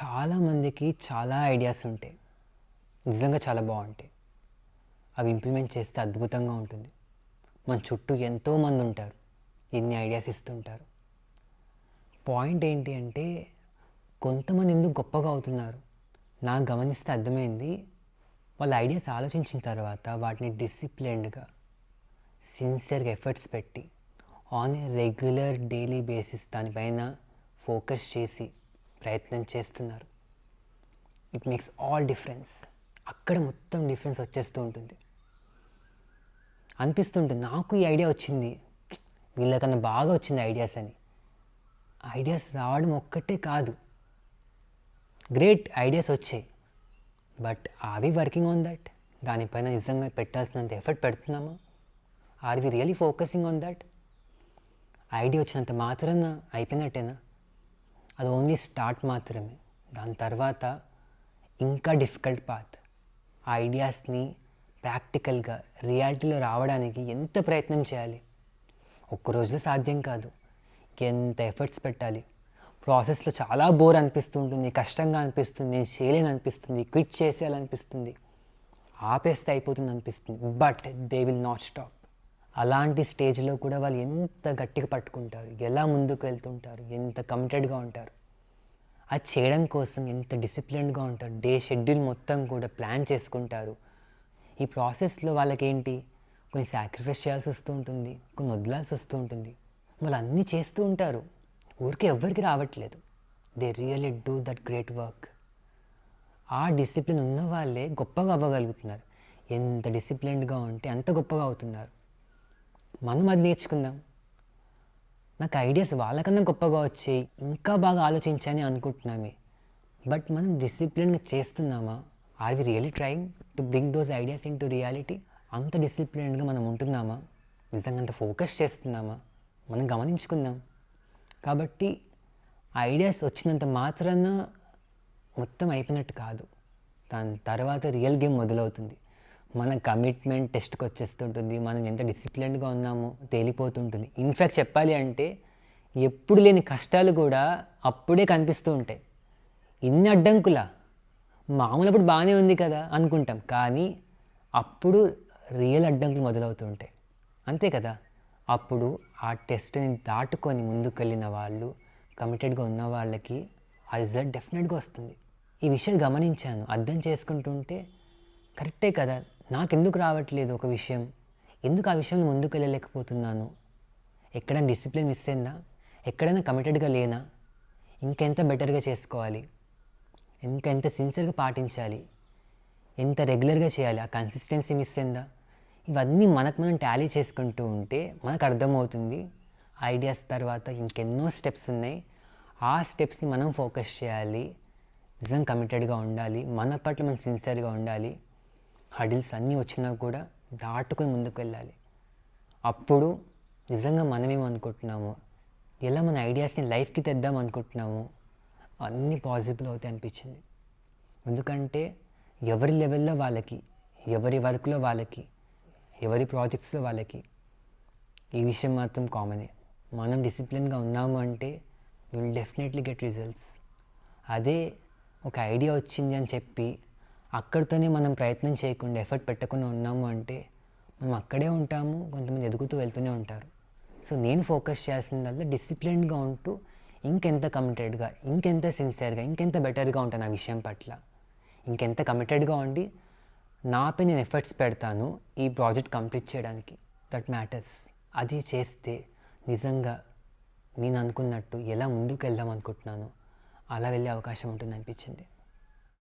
చాలామందికి చాలా ఐడియాస్ ఉంటాయి. నిజంగా చాలా బాగుంటాయి. అవి ఇంప్లిమెంట్ చేస్తే అద్భుతంగా ఉంటుంది. మన చుట్టూ ఎంతోమంది ఉంటారు, ఎన్ని ఐడియాస్ ఇస్తుంటారు. పాయింట్ ఏంటి అంటే, కొంతమంది ఎందుకు గొప్పగా అవుతున్నారు నాకు గమనిస్తే అర్థమైంది. వాళ్ళ ఐడియాస్ ఆలోచించిన తర్వాత వాటిని డిసిప్లిన్డ్గా, సిన్సియర్గా ఎఫర్ట్స్ పెట్టి on a regular daily basis దానిపైన ఫోకస్ చేసి ప్రయత్నం చేస్తున్నారు. It makes all difference. అక్కడ మొత్తం డిఫరెన్స్ వచ్చేస్తూ ఉంటుంది. అనిపిస్తుంటుంది నాకు ఈ ఐడియా వచ్చింది, వీళ్ళకన్నా బాగా వచ్చింది ఐడియాస్ అని. ఐడియాస్ రావడం ఒక్కటే కాదు, గ్రేట్ ఐడియాస్ వచ్చాయి, but are we working on that? దానిపైన నిజంగా పెట్టాల్సినంత ఎఫర్ట్ పెడుతున్నామా? Are we really focusing on that? Idea వచ్చినంత మాత్రాన అయిపోయినట్టేనా? అది ఓన్లీ స్టార్ట్ మాత్రమే. దాని తర్వాత ఇంకా డిఫికల్ట్ పాత్. ఆ ఐడియాస్ని ప్రాక్టికల్గా రియాలిటీలో రావడానికి ఎంత ప్రయత్నం చేయాలి? ఒక్క రోజులో సాధ్యం కాదు. ఎంత ఎఫర్ట్స్ పెట్టాలి. ప్రాసెస్లో చాలా బోర్ అనిపిస్తుంటుంది, కష్టంగా అనిపిస్తుంది, నేను చేయలేని అనిపిస్తుంది, క్విట్ చేసేయాలనిపిస్తుంది, ఆపేస్తే అయిపోతుంది అనిపిస్తుంది. But they will not stop. అలాంటి స్టేజ్లో కూడా వాళ్ళు ఎంత గట్టిగా పట్టుకుంటారు, ఎలా ముందుకు వెళ్తుంటారు, ఎంత కమిటెడ్గా ఉంటారు. అది చేయడం కోసం ఎంత డిసిప్లిన్డ్గా ఉంటారు. డే షెడ్యూల్ మొత్తం కూడా ప్లాన్ చేసుకుంటారు. ఈ ప్రాసెస్లో వాళ్ళకేంటి, కొన్ని సాక్రిఫైస్ చేయాల్సి వస్తూ ఉంటుంది, కొన్ని వదలాల్సి వస్తూ ఉంటుంది. వాళ్ళు అన్నీ చేస్తూ ఉంటారు, ఊరికే ఎవ్వరికి రావట్లేదు. They really do that great work. ఆ డిసిప్లిన్ ఉన్న వాళ్ళే గొప్పగా అవ్వగలుగుతున్నారు. ఎంత డిసిప్లిన్డ్గా ఉంటే అంత గొప్పగా అవుతున్నారు. మనం అది నేర్చుకుందాం. నాకు ఐడియాస్ వాళ్ళకన్నా గొప్పగా వచ్చాయి, ఇంకా బాగా ఆలోచించని అనుకుంటున్నామే, బట్ మనం డిసిప్లిన్గా చేస్తున్నామా? Are we really trying to bring those ideas into reality? అంత డిసిప్లిన్డ్గా మనం ఉంటున్నామా? నిజంగా అంత ఫోకస్ చేస్తున్నామా? మనం గమనించుకుందాం. కాబట్టి ఐడియాస్ వచ్చినంత మాత్రాన మొత్తం అయిపోయినట్టు కాదు. దాని తర్వాత రియల్ గేమ్ మొదలవుతుంది. మన కమిట్మెంట్ టెస్ట్కి వచ్చేస్తుంటుంది. మనం ఎంత డిసిప్లిన్డ్గా ఉన్నామో తేలిపోతుంటుంది. ఇన్ఫ్యాక్ట్ చెప్పాలి అంటే, ఎప్పుడు లేని కష్టాలు కూడా అప్పుడే కనిపిస్తూ ఉంటాయి. ఇన్ని అడ్డంకులా, మామూలప్పుడు బాగానే ఉంది కదా అనుకుంటాం, కానీ అప్పుడు రియల్ అడ్డంకులు మొదలవుతూ ఉంటాయి. అంతే కదా? అప్పుడు ఆ టెస్ట్ని దాటుకొని ముందుకు వెళ్ళిన వాళ్ళు, కమిటెడ్గా ఉన్న వాళ్ళకి ఆ రిజల్ట్ డెఫినెట్గా వస్తుంది. ఈ విషయాలు గమనించాను, అర్థం చేసుకుంటుంటే కరెక్టే కదా, నాకెందుకు రావట్లేదు ఒక విషయం, ఎందుకు ఆ విషయంలో ముందుకు వెళ్ళలేకపోతున్నాను, ఎక్కడైనా డిసిప్లిన్ మిస్ అయిందా, ఎక్కడైనా కమిటెడ్గా లేనా, ఇంకెంత బెటర్గా చేసుకోవాలి, ఇంకెంత సిన్సియర్గా పాటించాలి, ఎంత రెగ్యులర్గా చేయాలి, ఆ కన్సిస్టెన్సీ మిస్ అయిందా? ఇవన్నీ మనకు మనం టాలీ చేసుకుంటూ ఉంటే మనకు అర్థమవుతుంది ఐడియాస్ తర్వాత ఇంకెన్నో స్టెప్స్ ఉన్నాయి. ఆ స్టెప్స్ని మనం ఫోకస్ చేయాలి, నిజంగా కమిటెడ్గా ఉండాలి, మన పట్ల మనం సిన్సియర్గా ఉండాలి. హడిల్స్ అన్నీ వచ్చినా కూడా దాటుకొని ముందుకు వెళ్ళాలి. అప్పుడు నిజంగా మనమేమనుకుంటున్నాము, ఎలా మన ఐడియాస్ని లైఫ్కి తెద్దాం అనుకుంటున్నాము, అన్నీ పాసిబుల్ అవుతాయి అనిపించింది. ఎందుకంటే ఎవరి లెవెల్లో వాళ్ళకి, ఎవరి వర్క్లో వాళ్ళకి, ఎవరి ప్రాజెక్ట్స్లో వాళ్ళకి ఈ విషయం మాత్రం కామనే. మనం డిసిప్లిన్గా ఉన్నాము అంటే you will definitely get results. అదే ఒక ఐడియా వచ్చింది అని చెప్పి అక్కడితోనే మనం ప్రయత్నం చేయకుండా, ఎఫర్ట్ పెట్టకుండా ఉన్నాము అంటే మనం అక్కడే ఉంటాము, కొంతమంది ఎదుగుతూ వెళ్తూనే ఉంటారు. సో నేను ఫోకస్ చేయాల్సిందల్లా డిసిప్లిన్డ్గా ఉంటూ ఇంకెంత కమిటెడ్గా, ఇంకెంత సిన్సియర్గా, ఇంకెంత బెటర్గా ఉంటాను ఆ విషయం పట్ల, ఇంకెంత కమిటెడ్గా ఉండి నాపై నేను ఎఫర్ట్స్ పెడతాను ఈ ప్రాజెక్ట్ కంప్లీట్ చేయడానికి. That matters. అది చేస్తే నిజంగా నేను అనుకున్నట్టు ఎలా ముందుకు వెళ్దాం అనుకుంటున్నానో అలా వెళ్ళే అవకాశం ఉంటుంది అనిపించింది.